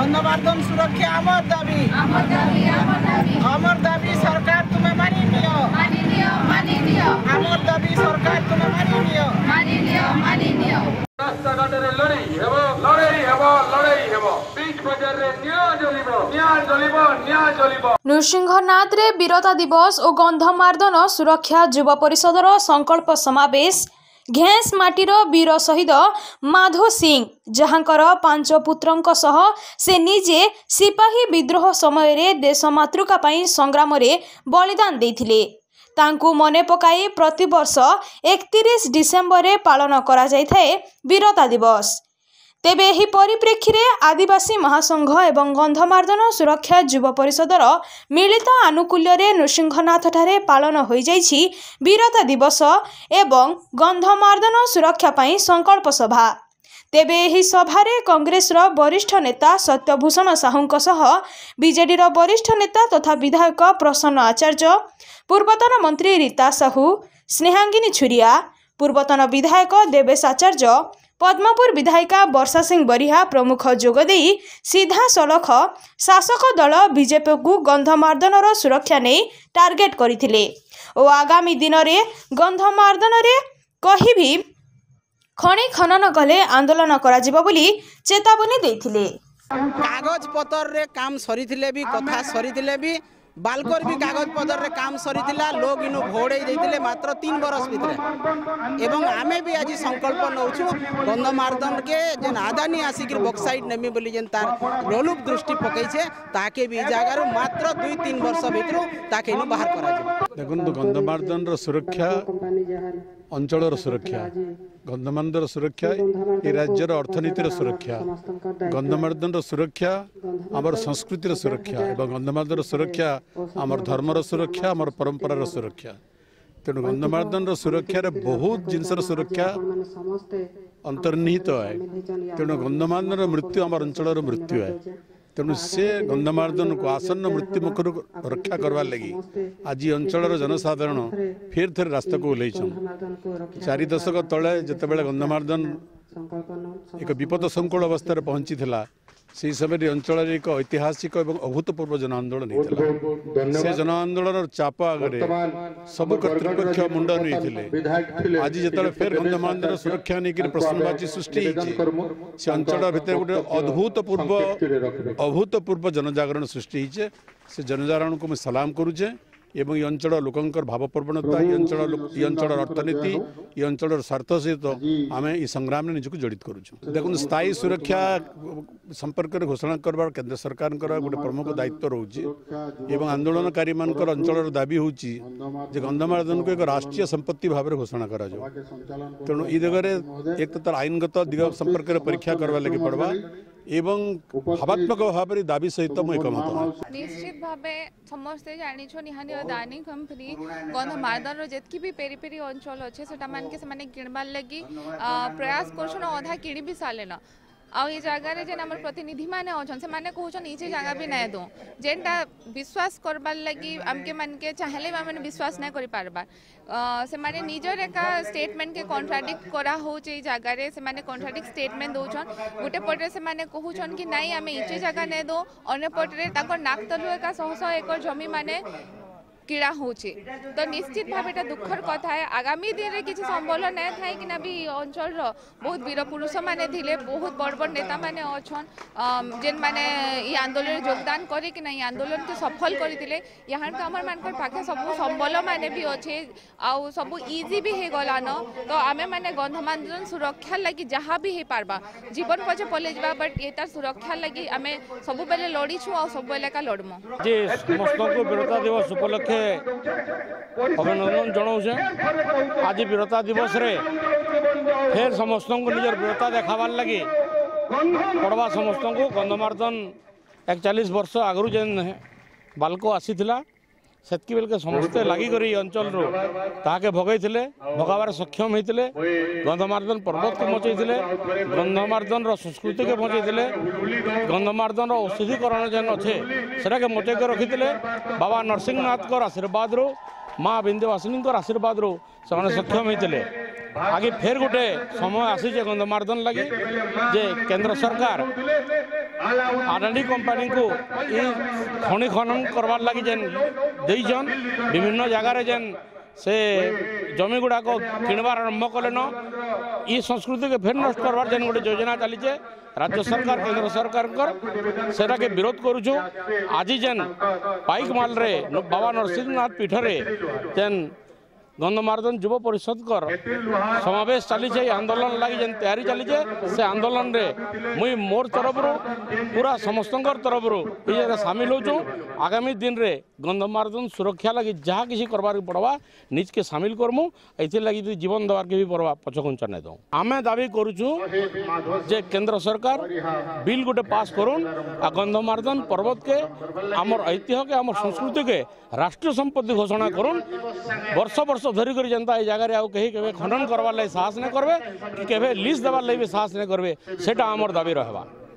गंधमार्दन सुरक्षा अमर दाबी सरकार तुम्हें मानी नियो अमर दाबी सरकार तुम्हें मानी नियो रास्ताघाटे लड़ाई हेबो बीच बजार रे न्याय जलिबो नृसिंहनाथ रे वीरता दिवस और गंधमार्दन सुरक्षा युवा परिषदर संकल्प समावेश घेस माटीर वीर शहीद माधो सिंह जहाँकर 5 पुत्रंक सह से निजे सिपाही विद्रोह समय रे देश मातृका पाई संग्राम रे बलिदान देथिले तांकु मने पकाई प्रतिवर्ष 31 डिसेम्बर रे पालन करा जायथाए वीरता दिवस। तेबे एही परिप्रेक्षी रे आदिवासी महासंघ एवं गंधमार्दन सुरक्षा युवा परिषदर मिलित आनुकूल्य रे नृसिंहनाथ ठारे पालन होई जाइछि वीरता दिवस एवं गंधमार्दन सुरक्षा पाई संकल्प सभा। तेबे एही सभारे कांग्रेस रो वरिष्ठ नेता सत्यभूषण साहूंक सह बीजेडी रो वरिष्ठ नेता तथा विधायक प्रसन्न आचार्य, पूर्वतन मंत्री रीता साहू, स्नेहांगिनी छुरिया, पूर्वतन विधायक देवेश आचार्य, पद्मपुर विधायिका वर्षा सिंह बरिहा प्रमुख जोगदेई सीधा सलख शासक दल बीजेपी को गंधमार्दन सुरक्षा नहीं टार्गेट करथिले और आगामी दिन में गंधमार्दन कहीं भी खनि खनन कले आंदोलन करा जिवो बोली चेतावनी देथिले। कागज पतर रे काम सरीथिले भी कथा सरीथिले भी बालकोर भी कागज पतर रे काम सरीथिला लोग इनु घोड़े देथिले मात्र 3 बरस भितरे एवं आमे भी आज संकल्प नउछु गंधमार्दन के जेन आदानी आसिक बक्साइट नेमी बोली जेन तार लोलुप दृष्टि पकैछे ताके भी जागार मात्र 2-3 वर्ष भितरो ताके इनु बाहर करा जे। देखुन गंधमार्दन रो सुरक्षा अंचल सुरक्षा गंधमार्दन सुरक्षा ये राज्यर अर्थनीतिर सुरक्षा गंधमार्दन सुरक्षा आमर संस्कृतिर सुरक्षा एवं गंधमार्दन सुरक्षा आमर धर्मर सुरक्षा आमर परंपरार सुरक्षा तेणु गंधमार्दन सुरक्षा रे बहुत जिनसर सुरक्षा अंतर्निहित है तेणु गंधमार्दन मृत्यु आमर अंचल मृत्यु है तेणु से गंधमार्दन को आसन्न मृत्यु मुख रक्षा करवार लगी आज अंचल जनसाधारण फिर थे रास्ता को ओह्ल 4 दशक तले जितेबाला गंधमार्दन एक विपद संकुल अवस्था पहुंची से समय अंचल एक ऐतिहासिक और अभूतपूर्व जन आंदोलन होता से जन आंदोलन चाप आगे सब कर्तृपक्ष मुंड नहीं आज जो फेर गंधमार्दन सुरक्षा नहीं प्रश्नवाची सृष्टि से अंचल भितर गोटे अभूतपूर्व जनजागरण सृष्टि से जनजागरण को मैं सलाम करुचे एवं ये अंचल लोकंकर भावप्रवणता ये अंचल अर्थनीति ये अंचल स्वार्थ सहित आम ये संग्राम में निजक जड़ित करुँ। देखो स्थायी सुरक्षा संपर्क में घोषणा करवार केंद्र सरकार गोटे प्रमुख दायित्व रोचे एवं आंदोलनकारी मान अंचल दाबी होची गंधमार्दन को एक राष्ट्रीय संपत्ति भाव में घोषणा करा तेणु ये दिगरे एक तो आईनगत दिग संपर्क में परीक्षा करवा लगी पड़वा एवं भावात्मक भाव में दाबी सहित मुझे एकमत निश्चित भाव समस्ते जानिछो निहानी दानी कंपनी गंधमार्दन जेतकी भी पेरी पेरी अंचल अच्छे से किणबार लगी प्रयास कर अधा किणी भी सारे आउ ये जगार जेन आम प्रतिनिधि मैंने अच्छे से मैंने कहन ये जगह भी नहीं दो जेनटा विश्वास करबार लगी आमके मानके चाहले मैंने विश्वास नहीं कर पारबार से माने निजर एका स्टेटमेंट के कॉन्ट्राडिक्ट करा हो जगार से माने कॉन्ट्राडिक्ट स्टेटमेंट दौन गोटे पटे से माने कहून कि नाई आम इचे जगह नहीं दो अन्य पटे नाक तलु एका 100 एकड़ जमी माने कीड़ा होचे तो निश्चित भाव एटा दुखर कथा है। आगामी दिन में किसी संबल नहीं था कि भी अंचल बहुत वीर पुरुष मैंने थे बहुत बड़ बड़ नेता मैंने अच्छन जेन मैंने ये आंदोलन योगदान करे कि नहीं आंदोलन के सफल करते यहाँ तो आम मान पाखे सब संबल मैंने भी अच्छे आउ सब इजी भी हो गलान तो आम मैंने गंधमार्दन सुरक्षा लगी जहाँ भी हो पार्बा जीवन पचे पले जा बट ये सुरक्षा लगी आम सब बेले लड़ीछू आ सब बेले का लड़मु समस्त वीरता दिवस उपलक्षे अभिनंदन जनाऊे आज वीरता दिवस रे फिर समस्त को निजर वीरता देखाबार लगी पड़वा समस्त को गंधमार्दन 41 वर्ष आगु जेन बालको आसीथिला सेतकी बेल के समस्ते लगिक अंचल ताके भगई भगाबार सक्षम होते गंधमार्दन पर्वत को बचैते गंधमार्दन संस्कृति के बचैते गंधमार्दन औषधीकरण जेन अच्छे से बचैक रखी बाबा नरसिंहनाथ आशीर्वाद रो माँ विंध्यवासिनी आशीर्वाद रो से सक्षम होते आगे फेर गोटे समय आसी गंधमार्दन लगे जे केंद्र सरकार आडानी कंपनी को ये खनि खनन करवार लगी जेन देइछन विभिन्न जगार जेन से जमी गुड़ाक किणवार आरंभ कले न ये संस्कृति के फेर नष्ट करवार जेन गोटे योजना चलीचे राज्य सरकार केंद्र सरकार सेटा के विरोध करुछु। आज जेन पाइक माल रे बाबा नरसिंहनाथ पीठ रे जेन गंधमार्दन युव परिषद कर समावेश चली आंदोलन लगी जेन तैयारी चली से आंदोलन रे मुई मोर तरफ पूरा समस्त तरफ ये सामिल हो आगामी दिन रे गंधमार्दन सुरक्षा लगी जहाँ किसी करवार पड़वा निज के सामिल करमु ऐसे लगी जीवन देवार के भी पड़वा पछकुंचा नहीं दो। आम दाबी करुचु जे केंद्र सरकार बिल गोटे पास करुन आ गंधमार्दन पर्वत के आमर ऐतिह्य के आमर संस्कृति के राष्ट्रीय संपत्ति घोषणा करुन। वर्ष वर्ष धरिक जनता ये जगह आउ कहीं केवे खनन करवार साहस नहीं करबे कि केवे लिस्ट देवार भी साहस नहीं करबे सेटा आमर दाबी रहबा।